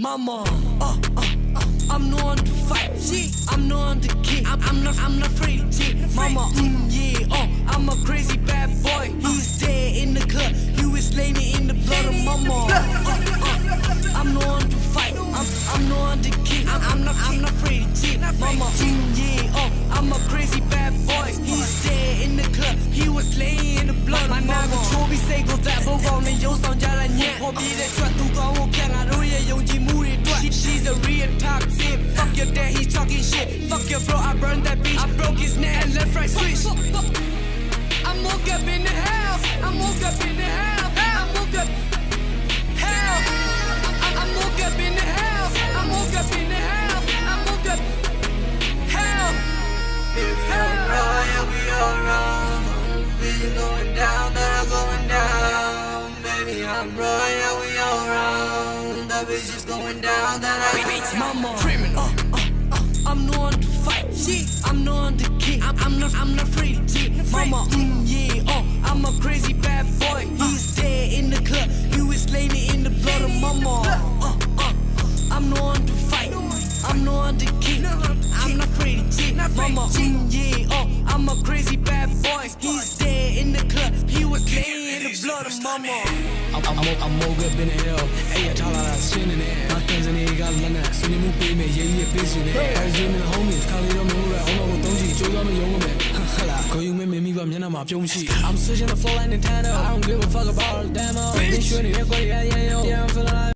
mama. I'm no one to fight. I'm no one to kick. I'm not afraid to cheat. Mama, yeah, I'm a crazy bad boy. He's dead in the club. He was laying in the blood of mama. I'm no one to fight. I'm no one to kick. I'm not afraid to cheat. Mama, yeah, I'm a crazy bad boy. He's dead in the club. He was laying in the blood of mama. Chobi say go that boy on the yo song jala nyet. Hobi the truck to go on kya nga ro ye yongji mu ri twat. She's a real toxic. Fuck your dad, he's talking shit. Fuck your bro, I burned that bitch. I broke his neck and left right switch. I'm woke up in the hell. I'm woke up in the hell. I'm woke up. Hell. I'm woke up in the hell. I'm woke up in the hell. I'm woke up. Hell. Yeah, we all wrong. We going down, now going down. Baby, I'm wrong, yeah, we all wrong. The bitch is going down, then I mama, criminal. I'm no one to fight. I'm no one to kick. I'm not afraid to cheat. Mama, yeah, I'm a crazy bad boy. He's dead in the club. He was laying in the blood of mama. I'm no one to fight. I'm no one to kick. I'm not afraid to cheat. Mama, yeah, I'm a crazy bad boy. He's dead in the club. He was laying in the blood of mama. I'm woke up in the hell. Hey, I tell her I'm sitting there. My things in here got lunch. So you move baby, yeah, busy there. I was in the homies. Call it on me, hold on, don't you? Joe, I'm a young man. Go you make me, I'm switching the floor like Nintendo. I don't give a fuck about the demo. Bitch, you ain't here, yeah.